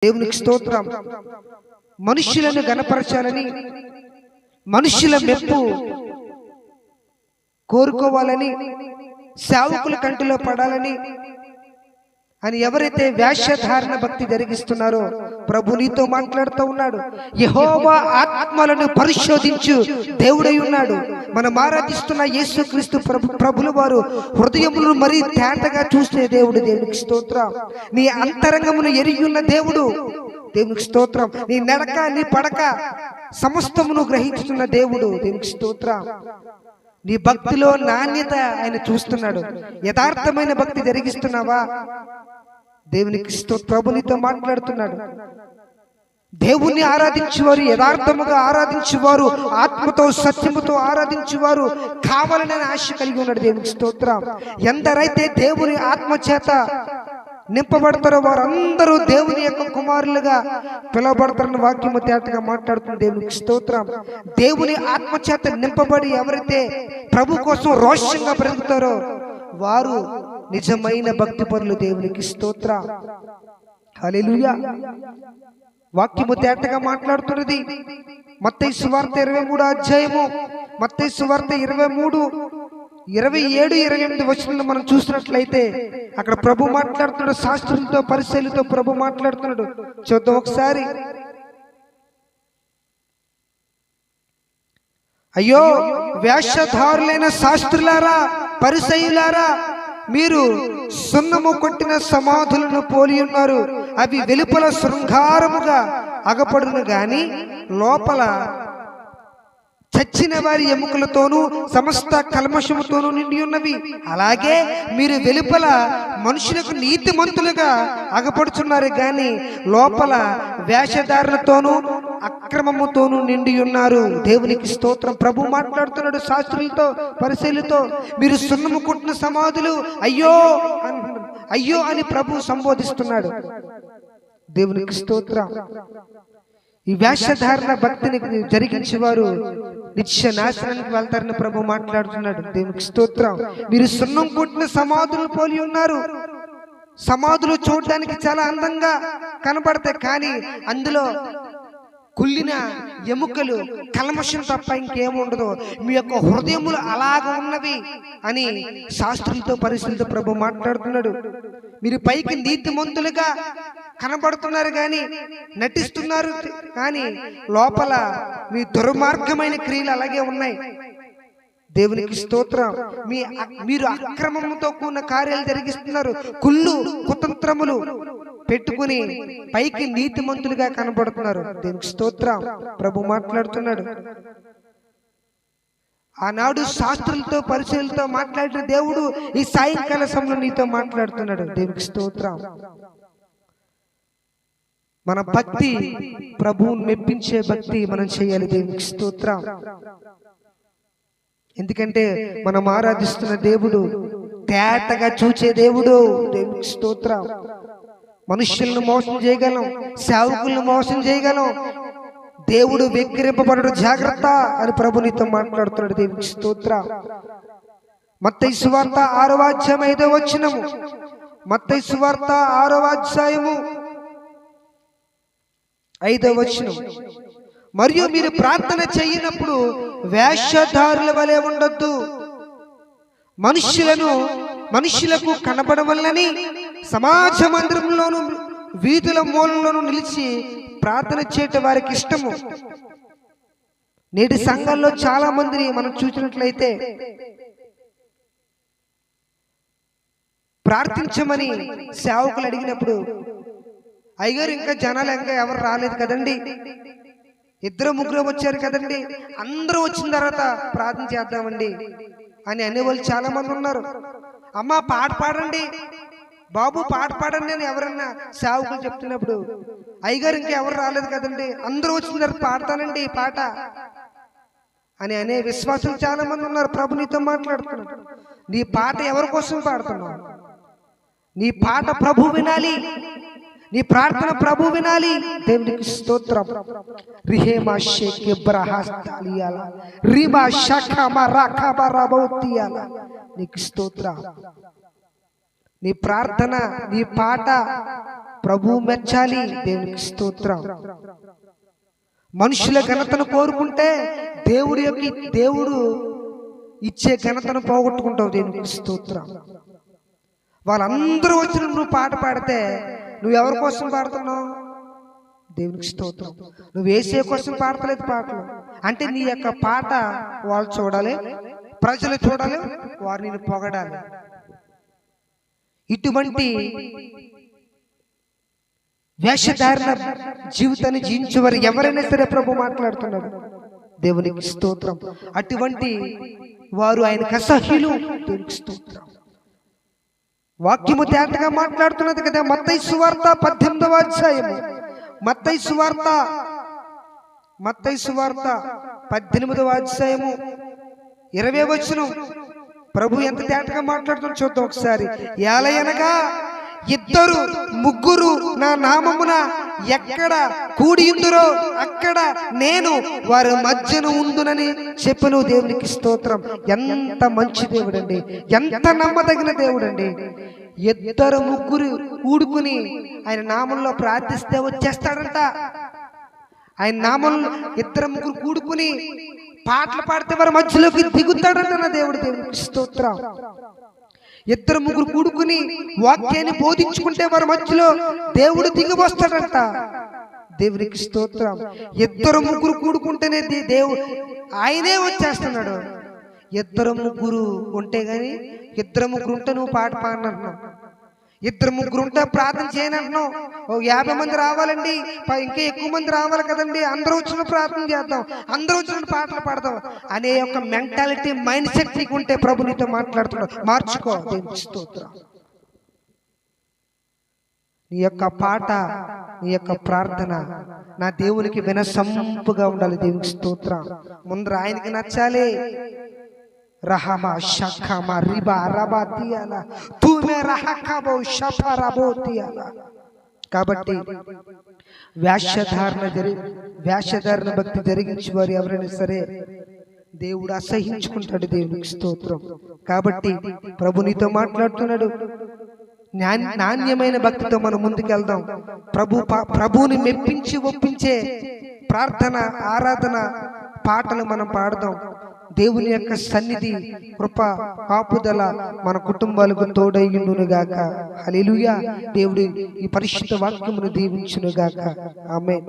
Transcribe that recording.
దేవునికి స్తోత్రం. మనుష్యులను గణపరచాలని, మనుష్యుల మెప్పు కోరుకోవాలని, సేవకుల కంటిలో పడాలని అని ఎవరైతే వేషధారణ భక్తి జరిగిస్తున్నారో ప్రభు నీతో మాట్లాడుతూ ఉన్నాడు. యెహోవా ఆత్మలను పరిశోధించు దేవుడై ఉన్నాడు. మనం ఆరాధిస్తున్న యేసుక్రీస్తు ప్రభుల వారు హృదయములను మరీ తేటగా చూసే దేవుడు. దేవునికి స్తోత్రం. నీ అంతరంగమును ఎరిగి ఉన్న దేవుడు. దేవునికి స్తోత్రం. నీ నడక నీ పడక సమస్తమును గ్రహించుతున్న దేవుడు. దేవునికి స్తోత్రం. నీ భక్తిలో నాణ్యత ఆయన చూస్తున్నాడు. యథార్థమైన భక్తి జరిగిస్తున్నావా? దేవునికి ప్రభు నీతో మాట్లాడుతున్నాడు. దేవుణ్ణి ఆరాధించేవారు, యథార్థముగా ఆరాధించేవారు, ఆత్మతో సత్యముతో ఆరాధించేవారు కావాలని ఆశ కలిగి ఉన్నాడు. దేవునికి స్తోత్రం. ఎందరైతే దేవుని ఆత్మ చేత నింపబడతారో వారందరూ దేవుని యొక్క కుమారులుగా పిలువబడతారని వాక్యము తేటగా మాట్లాడుతున్న దేవునికి స్తోత్రం. దేవుని ఆత్మ చేత నింపబడి ఎవరైతే ప్రభు కోసం రోషంగా బ్రతుకుతారో వారు నిజమైన భక్తి పరులు. దేవునికి స్తోత్రం. హల్లెలూయా. వాక్యము తేటగా మాట్లాడుతున్నది. మత్తయి సువార్త 23వ అధ్యాయము, మత్తయి సువార్త 23, 27, 28 వచనాలను మనం చూసినట్లయితే అక్కడ ప్రభు మాట్లాడుతున్నాడు. శాస్త్రులతో పరిశీలతో ప్రభు మాట్లాడుతున్నాడు. చూద్దాం ఒకసారి. అయ్యో వేషధారులైన శాస్త్రులారా, పరిసయ్యులారా, మీరు సున్నము కొట్టిన సమాధులను పోలి ఉన్నారు. అవి వెలుపల శృంగారముగా అగపడును గాని లోపల చచ్చిన వారి ఎముకలతోనూ సమస్త కల్మషముతోనూ నిండి ఉన్నవి. అలాగే మీరు వెలుపల మనుషులకు నీతిమంతులుగా అగపడుచున్నారు గాని లోపల వేషధారణతోనూ అక్రమముతోనూ నిండి ఉన్నారు. దేవునికి స్తోత్రం. ప్రభు మాట్లాడుతున్నాడు శాస్త్రులతో పరిశీలతో. మీరు సున్నము కొట్టిన సమాధులు అయ్యో అయ్యో అని ప్రభు సంబోధిస్తున్నాడు. దేవునికి స్తోత్రం. ఈ వేషధారణ భక్తిని జరిగించేవారు నిత్య నాశనానికి వెళ్తారని ప్రభు మాట్లాడుతున్నాడు. దేవునికి స్తోత్రం. మీరు సున్నం కొట్టిన సమాధులు పోలి ఉన్నారు. సమాధులు చూడడానికి చాలా అందంగా కనబడతాయి, కానీ అందులో కుళ్ళిన ఎముకలు, కల్మషం తప్ప ఇంకేముండదు. మీ యొక్క హృదయములు అలాగ ఉన్నవి అని శాస్త్రులతో పరిశీలతో ప్రభు మాట్లాడుతున్నాడు. మీరు పైకి నీతిమంతులుగా కనబడుతున్నారు కానీ, నటిస్తున్నారు కానీ లోపల మీ దుర్మార్గమైన క్రియలు అలాగే ఉన్నాయి. దేవునికి స్తోత్రం. మీరు అక్రమముతో కూడిన కార్యాలు జరిగిస్తున్నారు. కుళ్ళు కుతంత్రములు పెట్టుకుని పైకి నీతిమంతులుగా కనబడుతున్నారు. దేవునికి స్తోత్రం. ప్రభు మాట్లాడుతున్నాడు. ఆనాడు శాస్త్రులతో పరిశీలతో మాట్లాడిన దేవుడు ఈ సాయంకాల సమయంలో నీతో మాట్లాడుతున్నాడు. దేవునికి స్తోత్రం. మన భక్తి ప్రభువుని మెప్పించే భక్తి మనం చేయాలి. దేవునికి స్తోత్రం. ఎందుకంటే మనం ఆరాధిస్తున్న దేవుడు తేటగా చూచే దేవుడు. దేవునికి స్తోత్రం. మనుష్యులను మోసం చేయగలం, సేవకులను మోసం చేయగలం. దేవుడు వెక్కిరింపబడడు, జాగ్రత్త అని ప్రభు నీతో మాట్లాడుతున్నాడు. దేవునికి స్తోత్రం. మత్తయి సువార్త 6వ అధ్యాయం 5వ వచనము. మత్తయి సువార్త 6వ అధ్యాయము 5వ వచనం. మరియు మీరు ప్రార్థన చేయనప్పుడు వేషధారుల వలె ఉండొద్దు, మనుష్యులకు కనబడవల్లని సమాజ మందిరంలోను వీధుల మూలలోను నిలిచి ప్రార్థన చేయటం వారికి ఇష్టము. నేటి సంఘాల్లో చాలా మందిని మనం చూసినట్లయితే ప్రార్థించమని సేవకులు అడిగినప్పుడు, అయ్యగారు ఇంకా జనాలు ఇంకా ఎవరు రాలేదు కదండి, 2-3 వచ్చారు కదండి, అందరూ వచ్చిన తర్వాత ప్రార్థన చేద్దామండి అని అనేవాళ్ళు చాలా మంది ఉన్నారు. అమ్మ పాట పాడండి, బాబు పాట పాడండి అని ఎవరన్నా సేవకులు చెప్తున్నప్పుడు, అయ్యగారు ఇంకా ఎవరు రాలేదు కదండి, అందరూ వచ్చిన తర్వాత పాడతానండి ఈ పాట అని అనే విశ్వాసులు చాలా మంది ఉన్నారు. ప్రభు నీతో మాట్లాడుతున్నాడు. నీ పాట ఎవరి కోసం పాడుతున్నావు? నీ పాట ప్రభు వినాలి, నీ ప్రార్థన ప్రభు వినాలి. దేవునికి స్తోత్రం. రిహేమా షేక్ ఇబ్రాహాస్తాలియాల రిమా షఖమా రాఖబా రబౌతియాల. నీకు స్తోత్రం. నీ ప్రార్థన, నీ పాట ప్రభు మెచ్చాలి. దేవునికి స్తోత్రం. మనుషుల ఘనతను కోరుకుంటే దేవుడు ఇచ్చే ఘనతను పోగొట్టుకుంటావు. దేవునికి స్తోత్రం. వాళ్ళందరూ వచ్చి నువ్వు పాట పాడితే నువ్వు ఎవరి కోసం పాడుతున్నావు? దేవునికి స్తోత్రం. నువ్వు వేసే కోసం పాడతలేదు పాటలు. అంటే నీ యొక్క పాట వాళ్ళు చూడాలి, ప్రజలు చూడాలి, వారు నిన్ను పొగడాలి. ఇటువంటి వేషధారణ జీవితాన్ని జీవించేవారు ఎవరైనా సరే ప్రభు మాట్లాడుతున్నారు. దేవునికి స్తోత్రం. అటువంటి వారు ఆయనకు అసహ్యులు. దేవునికి స్తోత్రం. వాక్యము తేటగా మాట్లాడుతున్నది కదా. మత్తయి సువార్త 18వ అధ్యాయము, మత్తయి సువార్త 18వ అధ్యాయము 20వ వచనం ప్రభు ఎంత తేటగా మాట్లాడుతున్నా చూద్దాం ఒకసారి. ఏలయనగా 2 3 నా నామమున ఎక్కడ కూడి ఉందురో అక్కడ నేను వారి మధ్యన ఉందునని చెప్పను. దేవునికి స్తోత్రం. ఎంత మంచి దేవుడండి, ఎంత నమ్మదగిన దేవుడండి. 2 3 కూడుకుని ఆయన నామంలో ప్రార్థిస్తే వచ్చేస్తాడంట. ఆయన నామంలో 2 3 కూడుకుని పాటలు పాడితే వారి మధ్యలోకి దిగుతాడంట నా దేవుడు. దేవునికి స్తోత్రం. 2 3 కూడుకుని వాక్యాన్ని బోధించుకుంటే వారి మధ్యలో దేవుడు దిగి వస్తాడంట. దేవునికి స్తోత్రం. 2 3 కూడుకుంటేనే దేవుడు ఆయనే వచ్చేస్తున్నాడు. 2 3 ఉంటే గాని 2 3 ఉంటే నువ్వు పాట పాడనంటున్నావు. 2 3 ఉంటే ప్రార్థన చేయనంటున్నావు. 50 మంది రావాలండి, ఇంకా ఎక్కువ మంది రావాలి కదండి, అందరూ వచ్చిన ప్రార్థన చేద్దాం, అందరూ వచ్చిన పాటలు పాడదాం అనే యొక్క మెంటాలిటీ, మైండ్ సెట్ నీకు ఉంటే ప్రభు నీతో మాట్లాడుతున్నాడు. మార్చుకో. దేవునికి స్తోత్రం. నీ యొక్క పాట, నీ యొక్క ప్రార్థన నా దేవునికి వినసంపుగా ఉండాలి. దేవునికి స్తోత్రం. ముందర ఆయనకి నచ్చాలి. రహమా షఖమా రిబా రబా తియాల తుమే రహకబో షఫరబో తియాల. కాబట్టి వేషధారణ భక్తి జరిగించి వారు ఎవరైనా సరే దేవుడు అసహించుకుంటాడు. దేవునికి స్తోత్రం. కాబట్టి ప్రభు నీతో మాట్లాడుతున్నాడు. నాణ్యమైన భక్తితో మనం ముందుకెళ్దాం. ప్రభువుని మెప్పించి ఒప్పించే ప్రార్థన, ఆరాధన పాటలు మనం పాడదాం. దేవుని యొక్క సన్నిధి, కృప, కాపుదల మన కుటుంబాలకు తోడైయుండును గాక. హల్లెలూయా. దేవుడు ఈ పరిశుద్ధ వాక్యమును దీవించును గాక. ఆమేన్.